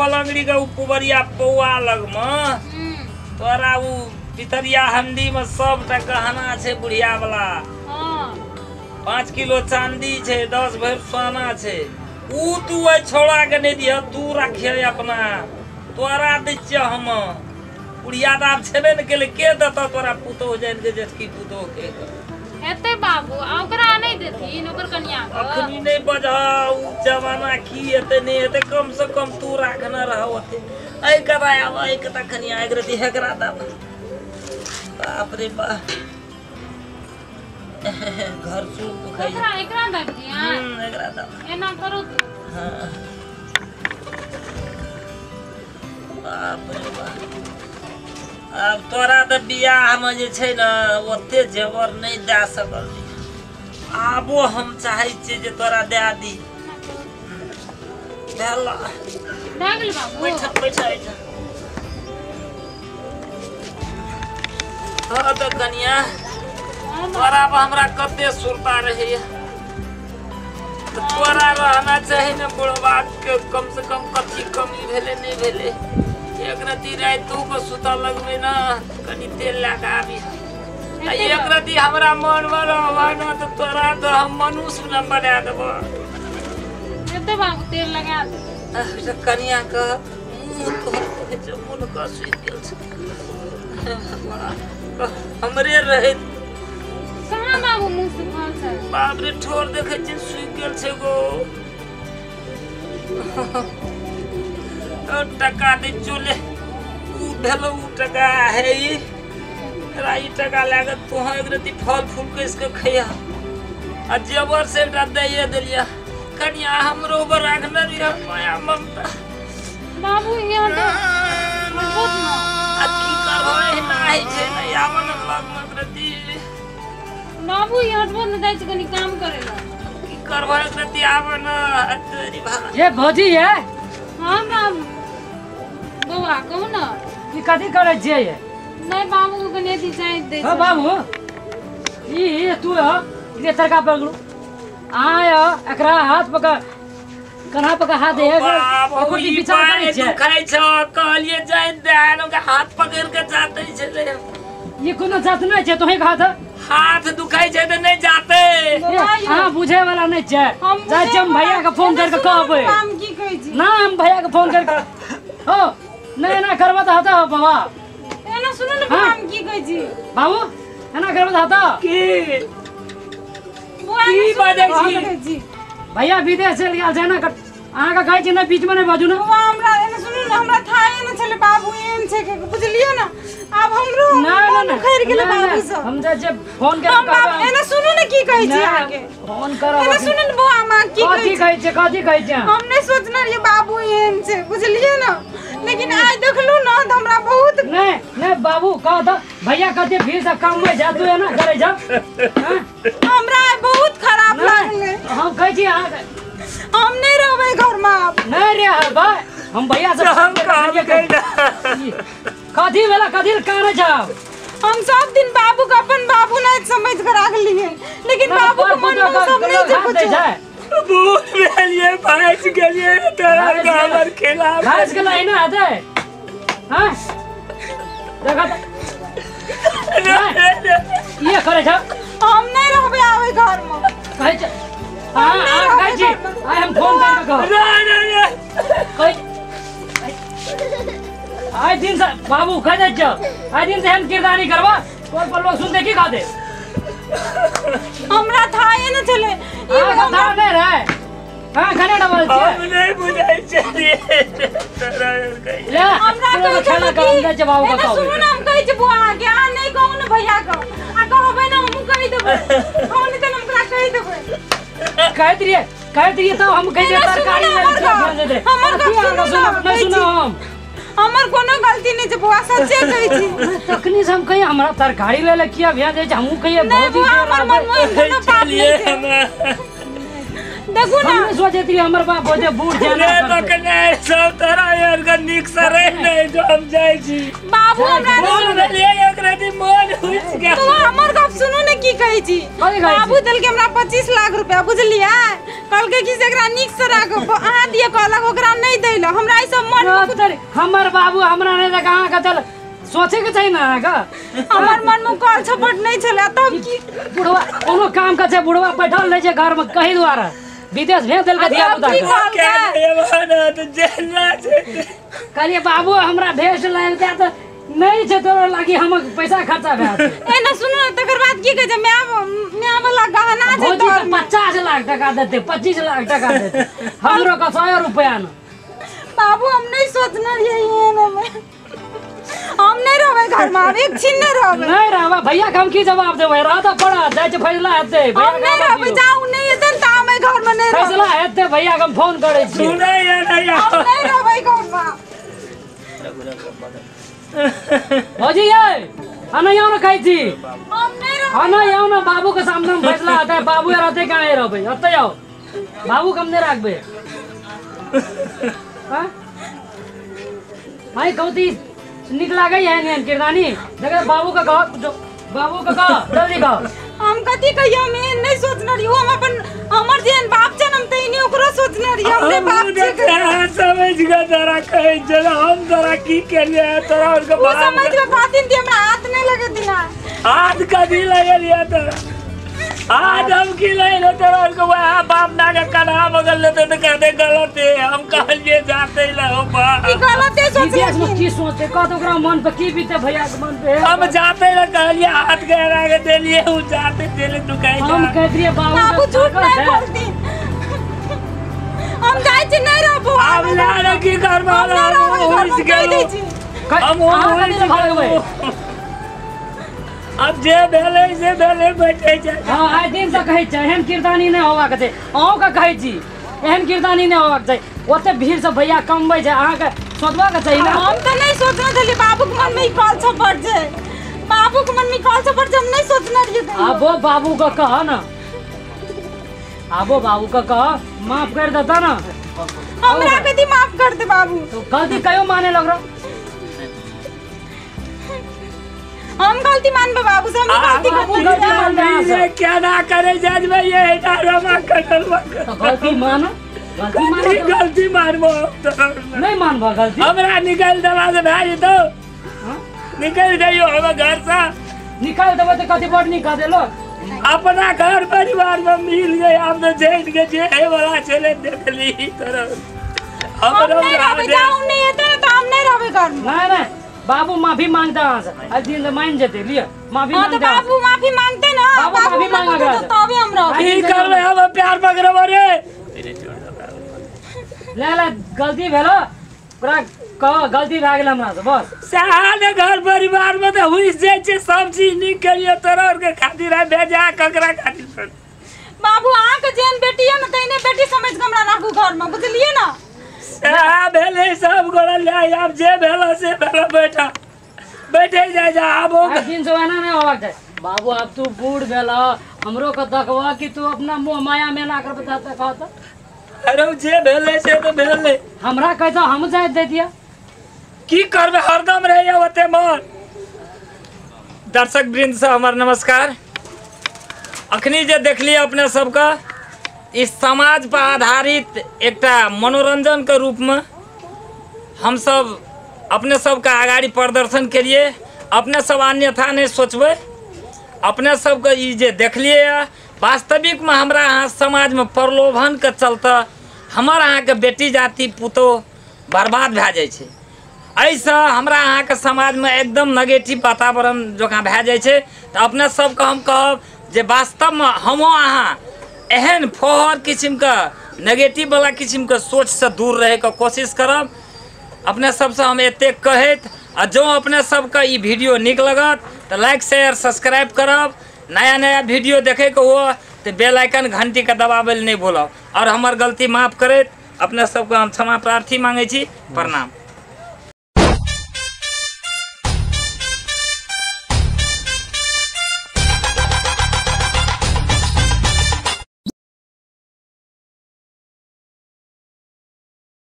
पलंगड़ी के ऊपरिया पौआ लग में तोरा उ पितरिया हंडी में सबटा गहना छे बुढ़िया वाला। 5 किलो चांदी छे, 10 भर सोना छे। उ तू छोड़ा के नहीं दिया, तू रखिए अपना। तोरा दिच्छे हम बुढ़िया दाब छेबे न केले के देता तोरा पुतो जान के जेठकी पुतो के एते बाबू ओकरा नहीं देती ओकर कन्या अखनी नहीं बजा उ जमाना की एते नहीं एते कम से कम तू रखना रहो ओते ऐ कराया ऐ कता कन्या एकरती हेकरा दा बाप रे बा घर सुन तू खाई एकरा दा दिया एकरा दा एना करू हां बाप रे बा अब तोरा तो बियाह में जे छै न ओते जेवर नहीं दे सकल। आबो हम चाहे छे जे तोरा दे दी देला लागल बाबू बैठ बैठ हां तो कन्या तोरा अब हमरा कते सुरता रही तो तोरा रहना चाहिए न बुढ़वा के कम से कम कथी कमी भेले नहीं भेले। एक रती रात तू को सुता लगबे ना कनी तेल लगा आबी एक रती हमरा मन में रहबा ना तो तोरा तो हम मनुष्य न बना देबो। एते बाबू तेल लगा दे कन्या का मुंह तो मुन का सुई गेल छै हमरे रहे कहां बाबू मुंह सुखाल छै बाप रे ठोर देखे छै सुई गेल छै गो टका दे चले उ भेलो उ टका है ई राई टका लागत तो एक रती फल फूल के इसके खैया आ जेवर से दे देलिया कन्या हमरो ऊपर रखना रिया माया ममता बाबू यहाँ तो बहुत ना आ की करबै नाही छै नहीं आवन लग मत बाबू यहाँ तो न जाय छै कनी काम करेला की करबै रती आवन तेरी भा ये भौजी है हां बाबू बउआ कहू ना ई कथी करे छियै ये नहीं बाबू को कनी दी चाय दे हां बाबू ई तू है ये तरका पकड़ू आय एकरा हाथ पकड़ कन्हा पकड़ हाथ दे बाबू ई विचार करे छै खाइ छ कहलिए जाय देन के हाथ पकड़ के जाते छै ये कोनो जात नहीं छै तोहे हाथ हाथ दुखाई छै त नहीं जाते हां बुझे वाला नहीं छै जाय हम भैया के फोन करके कहबै काम की कहै छी ना हम भैया के फोन करके हो नहीं ना करबा त हता बाबा एना सुनो ना काम की कहै छी बाबू एना करबा त हता की बुआ की बाजै छी भैया विदेश से लिया छै ना अहाँ का कहै छी ना बीच में नहीं बाजू ना हमरा एना सुनो ना हमरा थाए न छले बाबू एन छै के बुझलिए ना अब हमरो ना ना ना खैर गेले बाबू सब हम जे फोन करके बाबू एना सुनो ना की कहै छी आके फोन करो एना सुनो ना बुआ मां की कथी कहै छै हमने सोचना ये बाबू एन छै बुझलिए ना लेकिन आज देखलू ना त हमरा बहुत नहीं नहीं बाबू कह दो भैया कहते फिर से काम में जा तू है ना करे जा हमरा बहुत खराब लागले हम कहै छी हम नहीं रहबै घर में अब नहीं रे भाई हम भैया से हम कहां गई ना कथी वाला कथी काने छ हम सब दिन बाबू का अपन बाबू नहीं समझ कर राख लिए लेकिन बाबू को मन में सब नहीं जे कुछ भूल गेलिए भाज गेलिए तोरा गामर खेला भाज के नहीं ना आते हां देखा ये करे छ हम नहीं रहबे आवे घर में कहै छ हां कहै छी आइ हम फोन करके कह ना कहै आइ दिन से बाबू कह दे छ आइ दिन से हम किरदारी करबा कॉल पर लोग सुनते की कहते हमरा थाए न चले ई कथा नहीं रहे हां खाने डबल छै हम नहीं बुझाई चलिए तोरा कहि ले हमरा कह खाना काम दे छ बाबू का सुनो ना हम कहै छी बुआ के आ नहीं कहू ना भैया को आ कहबै ना हम कहि देबै हम नहीं त हमरा कहि देबै कह दिए तो हम कह दे तरकारी में दे हमर सुनो हम हमर कोनो गलती नहीं छै बुआ सच्चे कहै छी तखनी से हम कहिए हमरा तरकारी ले किया भेज दे हमहू कहिए भौजी हमर मन में कोनो बात नहीं देखो ना हम सोचे थी हमर बाप बोझे बूढ़ जाना तो कने सब तरह यार का निक सरे नहीं जो हम जाई छी बाबू हमरा बोल ले एक राती मन हुई गया तू हमर गप सुनो ने की कहै छी बाबू देल के हमरा 25 लाख रुपया बुझलिए कल के कि एकरा निक से राख अहाँ दिए कहलक ओकरा नहीं दैल हमरा ई सब मन हमर बाबू हमरा नहीं दे कहां का चल सोचे के चाहिए ना का हमर मन में कल छपट नहीं छले तब की बुढ़वा कोनो काम का छे बुढ़वा बैठल रहे छे घर में कहीं द्वारा विदेश भेज देल के दिया बुता तो जेना छे कहलिए बाबू हमरा भेज लाग दे तो नहीं छे तोरा लागी हम पैसा खर्चा भए ए ना सुनो तकर बाद की कहे मैं वाला गहना छे तो 50 लाख टका देते 25 लाख टका देते हमरो का 100 रुपया न बाबू हम नहीं सोचना ये ना हम नहीं रहबे घर में एक छिन नहीं रहबे नहीं रहबा भैया हम की जवाब देबे रह तो पड़ा जाय छे फैसला हेते हम नहीं रहबे जाऊ नहीं हेतन त हम घर में नहीं रहबे फैसला हेते भैया हम फोन करे छी सुनै या नहीं हम नहीं रहबे घर में होजी ये अना यौ न खाई छी हम नहीं रहबे अना यौ न बाबू के सामने में फैसला आता है बाबू रहते कहां रहबे अते आओ बाबू कम नहीं राखबे हां भाई कौती निक लागे है ने किरदानी देख बाबू का कहो बाबू का कहो जल्दी कहो हम कथी कहियो मैं नहीं सोचना रही हम अपन हमर जेन बाप जन्म तई नहीं ओकरो सोचना रही हमरे बाप के समझ ग जरा कहे जरा हम जरा की के लिए तोरा और के वो समझ के बात दिन हमरा हाथ नहीं लगे दिना हाथ कभी लगे लिया तोरा आज हम की ले लो तोरा और के बाप ना के कना बगल लेते तो कहते गलत है हम कहलिए जाते ही लो बा की गलत है विदेश में की सोचते का तो ओकरा मन पे की बीते भैया के मन पे हम जाते ही कहलिए हाथ गहरा के दे लिए हूं जाते चले तू कहीं हम कह दिए बाबू झूठ नहीं बोलती हम जाय छी नहीं रहबो अब लारे की करबो हम गेलो हम भागबे अब जे भेले बैठे छै हां आइ दिन से कहै छै एहन कीर्तानी नहीं होवा के छै अहूं का कहै छी एहन कीर्तानी नहीं होवा के छै ओते भीड़ से भैया कमबै छै अहाँ के सोचबा के चाहिए ना हम तो नहीं सोचना थली बाबू के मन में कॉल छपट छै बाबू के मन में कॉल छपट हम नहीं सोचना रहिए आबो बाबू का कह ना आबो बाबू का कह माफ कर देता ना हमरा कदी माफ कर दे बाबू तो गलती कयो माने लग रहा हम गलती मानबे बाबू से हम गलती मान ये क्या ना करे जज भाई ये डारमा कटल तो गलती मान गलती मारबो नहीं मानबो गलती हमरा निकाल देला से भाई तो निकल जाइयो हम घर से निकाल देबो तो कथि बड़ निकाल देलो अपना घर परिवार में मिल गए हम तो जेठ के जे वाला चले देखली तरह हम नहीं रहबे जाऊ नहीं हेते तो हम नहीं रहबे घर में नहीं बाबू माफी मांगता है से आज दिन मान जते लिया माफी हां तो बाबू माफी मांगते ना बाबू माफी मांगेगा तबे हम रहबे की करले हम प्यार पकड़बो रे ले गलती भेलो पूरा कह गलती भए गेल हमरा से बस साले घर परिवार में तो हुई जे छै सब चीज निकलियो तोरा और के खातिर भेजा ककरा खातिर बाबू आ के जेन बेटी है ना तइने बेटी समझ के हमरा राखू घर में बुझलिए ना भेले सब गोला ले अब जे भेला से भेला बैठे जा अब दिन से ना नहीं होवा जाए बाबू अब तू बूढ़ भेला हमरो के देखवा कि तू अपना मोह माया में ना कर बताता कहता अरे जे भेले से तो भेले हमरा कहता हम जाय दे दिया की करबे हरदम रहे ओते मन दर्शक वृंद से हमर नमस्कार अखनी जे देखलिए अपने सबका इस समाज पर आधारित एकटा मनोरंजन के रूप में हम सब अपने सब का आगाड़ी प्रदर्शन के लिए अपने सब अन्यथा नहीं सोचबे अपने सब के ई जे देखलिए वास्तविक में हमरा यहाँ समाज में प्रलोभन के चलते हमार यहाँ के बेटी जाति पुतो बर्बाद भए जाए छै ऐसा हमरा यहाँ के समाज में एकदम नेगेटिव वातावरण जकाँ भए जाए छै तो अपने सब के हम कहब जे वास्तव में हमो अहाँ एहन फहर किस्म का नेगेटिव वाला किस्म के सोच से दूर रहे के कोशिश करब अपने सबसे हम एते कहत आ जो अपने सबके ई वीडियो निक लगत तो लाइक शेयर सब्सक्राइब करब नया वीडियो देखे के हो तो बेल आइकन घंटी के दबावे नहीं भूलब और हमार गलती माफ करत अपने सबके हम क्षमा प्रार्थी मांगे छी प्रणाम।